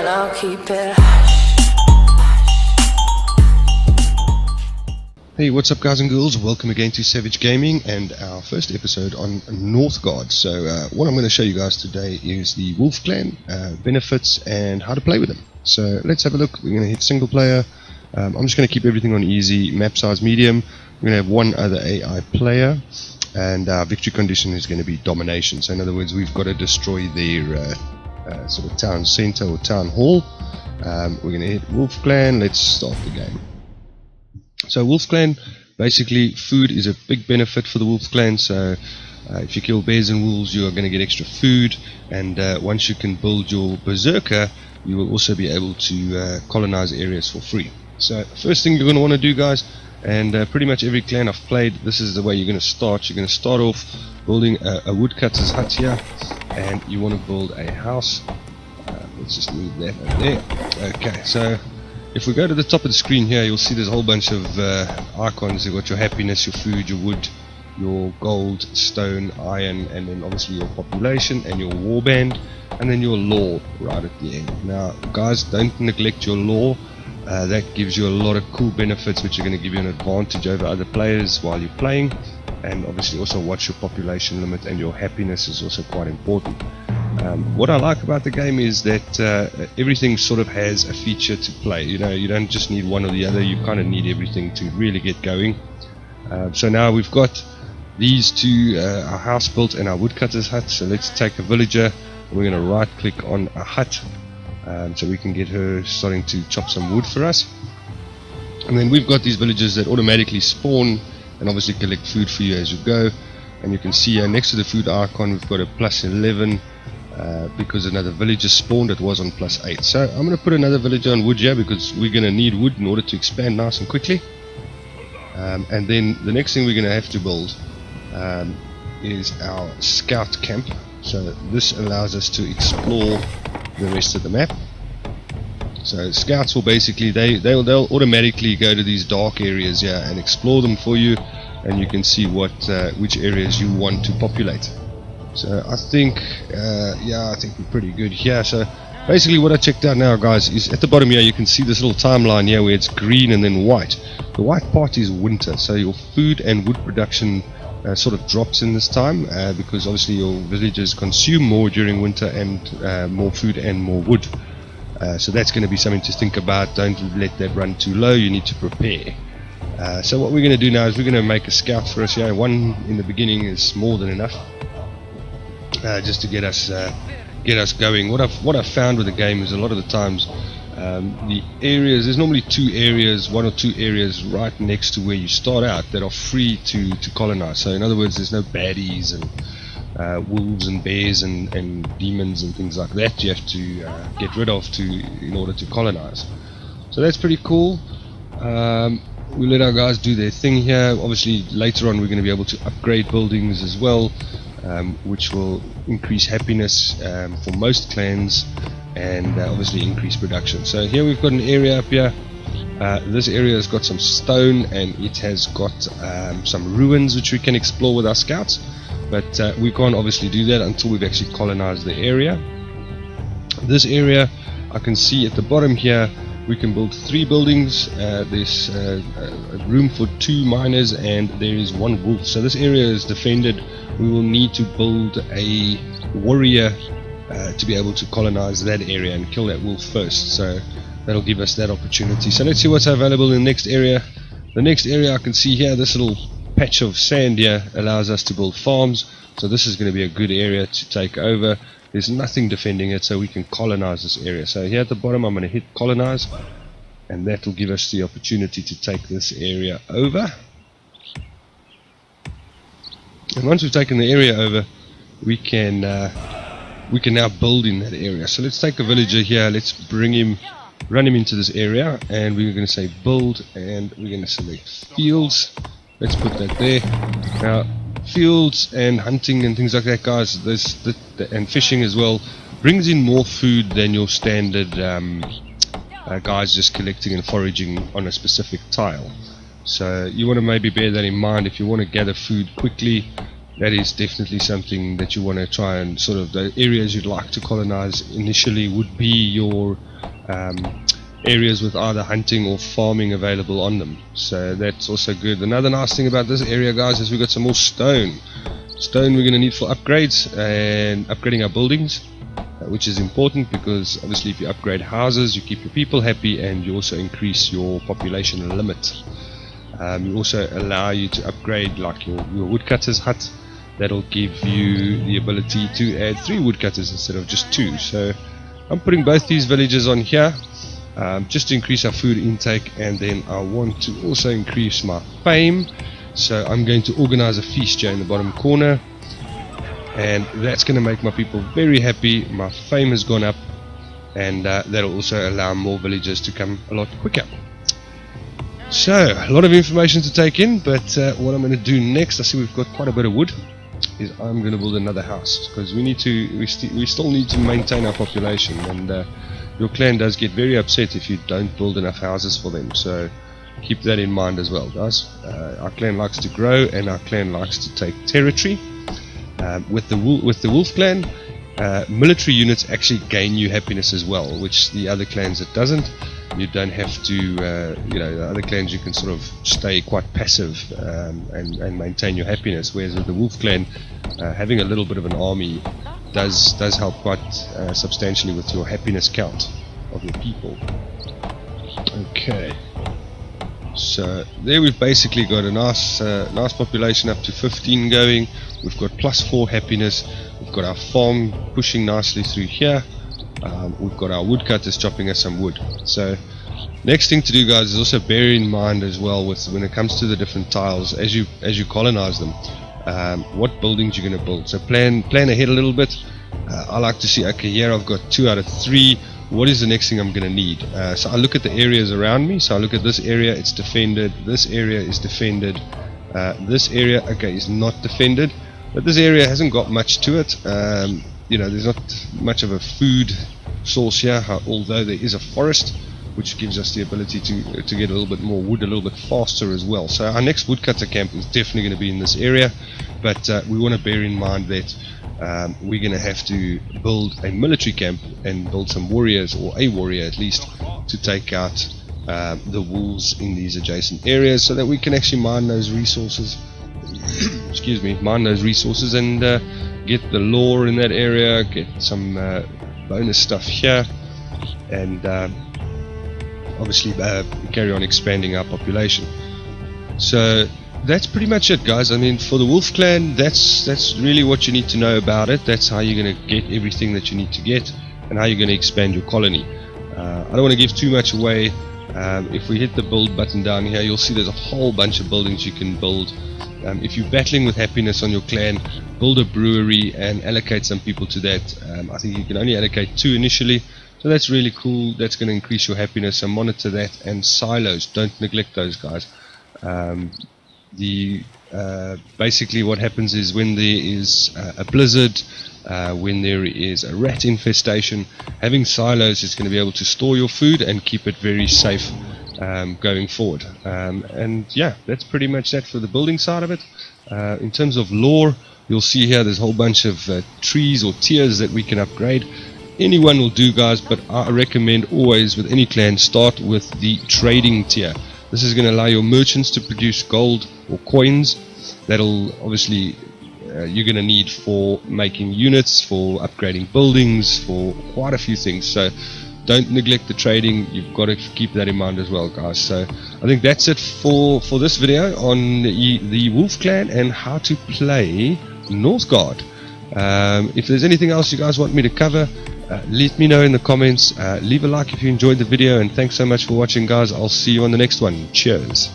I'll keep it. Hey, what's up guys and girls? Welcome again to Savage Gaming and our first episode on Northgard. So what I'm going to show you guys today is the Wolf Clan, benefits and how to play with them. So let's have a look. We're going to hit single player. I'm just going to keep everything on easy, map size medium. We're going to have one other AI player and our victory condition is going to be domination. So in other words, we've got to destroy their sort of town center or town hall. We're going to hit Wolf Clan. Let's start the game. So Wolf Clan, basically food is a big benefit for the Wolf Clan. So if you kill bears and wolves, you are going to get extra food, and once you can build your berserker, you will also be able to colonize areas for free. So first thing you're going to want to do, guys, and pretty much every clan I've played, this is the way you're going to start. You're going to start off building a woodcutter's hut here, and you want to build a house. Let's just move that over there. Okay, so if we go to the top of the screen here, you'll see there's a whole bunch of icons. You've got your happiness, your food, your wood, your gold, stone, iron, and then obviously your population and your warband, and then your law right at the end. Now guys, don't neglect your law. That gives you a lot of cool benefits which are going to give you an advantage over other players while you're playing, and obviously also watch your population limit, and your happiness is also quite important. What I like about the game is that everything sort of has a feature to play. You know, you don't just need one or the other, you kind of need everything to really get going. So now we've got these two, our house built and our woodcutter's hut. So let's take a villager, and we're going to right click on a hut, so we can get her starting to chop some wood for us. And then we've got these villagers that automatically spawn and obviously collect food for you as you go. And you can see here next to the food icon we've got a +11, because another villager spawned. It was on +8. So I'm going to put another villager on wood here because we're going to need wood in order to expand nice and quickly. And then the next thing we're going to have to build is our scout camp. So this allows us to explore the rest of the map. So scouts will basically, they'll automatically go to these dark areas here and explore them for you, and you can see which areas you want to populate. So I think I think we're pretty good here. So basically what I checked out now, guys, is at the bottom here you can see this little timeline here where it's green and then white. The white part is winter, so your food and wood production sort of drops in this time, because obviously your villagers consume more during winter, and more food and more wood. So that's going to be something to think about. Don't let that run too low, you need to prepare. So what we're going to do now is we're going to make a scout for us here. One in the beginning is more than enough, just to get us going. What I've found with the game is a lot of the times the areas, there's normally one or two areas right next to where you start out that are free to colonize. So in other words, there's no baddies and wolves and bears and demons and things like that you have to get rid of in order to colonize. So that's pretty cool. We let our guys do their thing here. Obviously later on we're going to be able to upgrade buildings as well, which will increase happiness for most clans, and obviously increase production. So here we've got an area up here. This area has got some stone, and it has got some ruins which we can explore with our scouts, but we can't obviously do that until we've actually colonized the area. This area, I can see at the bottom here, we can build 3 buildings. There's a room for 2 miners, and there is 1 wolf. So this area is defended. We will need to build a warrior to be able to colonize that area and kill that wolf first. So that'll give us that opportunity. So let's see what's available in the next area. The next area I can see here, this little patch of sand here allows us to build farms. So this is going to be a good area to take over. There's nothing defending it, so we can colonize this area. So here at the bottom I'm going to hit colonize, and that will give us the opportunity to take this area over. And once we've taken the area over, we can now build in that area. So let's take a villager here, let's run him into this area, and we're going to say build, and we're going to select fields. Let's put that there. Now fields and hunting and things like that, guys, and fishing as well, brings in more food than your standard guys just collecting and foraging on a specific tile. So you want to maybe bear that in mind. If you want to gather food quickly, that is definitely something that you want to try and sort of, the areas you'd like to colonize initially would be your areas with either hunting or farming available on them. So that's also good. Another nice thing about this area, guys, is we've got some more stone. Stone we're going to need for upgrades and upgrading our buildings, which is important because obviously if you upgrade houses you keep your people happy and you also increase your population limit. You also allow you to upgrade like your woodcutter's hut. That'll give you the ability to add 3 woodcutters instead of just 2. So I'm putting both these villages on here just to increase our food intake, and then I want to also increase my fame. So I'm going to organize a feast here in the bottom corner, and that's going to make my people very happy. My fame has gone up, and that'll also allow more villagers to come a lot quicker. So a lot of information to take in, but what I'm going to do next, I see we've got quite a bit of wood, is I'm going to build another house, because we still need to maintain our population, and your clan does get very upset if you don't build enough houses for them. So keep that in mind as well, guys. Our clan likes to grow, and our clan likes to take territory. With the wolf clan, military units actually gain you happiness as well, which the other clans it doesn't. You don't have to, the other clans you can sort of stay quite passive and maintain your happiness, whereas with the wolf clan, having a little bit of an army does help quite substantially with your happiness count of your people. Okay, so there we've basically got a nice population up to 15 going. We've got +4 happiness. We've got our farm pushing nicely through here. We've got our woodcutters chopping us some wood. So next thing to do, guys, is also bear in mind as well with when it comes to the different tiles as you colonize them, what buildings you're going to build. So plan ahead a little bit. I like to see, okay, here I've got 2 out of 3. What is the next thing I'm going to need? So I look at the areas around me. So I look at this area, it's defended. This area is defended. This area, okay, is not defended. But this area hasn't got much to it. There's not much of a food source here, although there is a forest, which gives us the ability to get a little bit more wood a little bit faster as well. So our next woodcutter camp is definitely going to be in this area, but we want to bear in mind that we're going to have to build a military camp and build some warriors, or a warrior at least, to take out the wolves in these adjacent areas, so that we can actually mine those resources. Excuse me, mine those resources and get the lore in that area, get some bonus stuff here, and obviously carry on expanding our population. So that's pretty much it, guys. I mean, for the wolf clan, that's really what you need to know about it. That's how you're going to get everything that you need to get, and how you're going to expand your colony. I don't want to give too much away. If we hit the build button down here, you'll see there's a whole bunch of buildings you can build. If you're battling with happiness on your clan, build a brewery and allocate some people to that. I think you can only allocate 2 initially, so that's really cool. That's going to increase your happiness, and monitor that. And silos, don't neglect those, guys. Basically what happens is when there is a blizzard, when there is a rat infestation, having silos is going to be able to store your food and keep it very safe going forward. And yeah, that's pretty much that for the building side of it. In terms of lore, you'll see here there's a whole bunch of trees or tiers that we can upgrade. Anyone will do, guys, but I recommend always with any clan start with the trading tier. This is going to allow your merchants to produce gold or coins. That'll obviously you're going to need for making units, for upgrading buildings, for quite a few things. So don't neglect the trading. You've got to keep that in mind as well, guys. So I think that's it for this video on the wolf clan and how to play Northgard. If there's anything else you guys want me to cover, let me know in the comments. Leave a like if you enjoyed the video, and thanks so much for watching, guys. I'll see you on the next one. Cheers.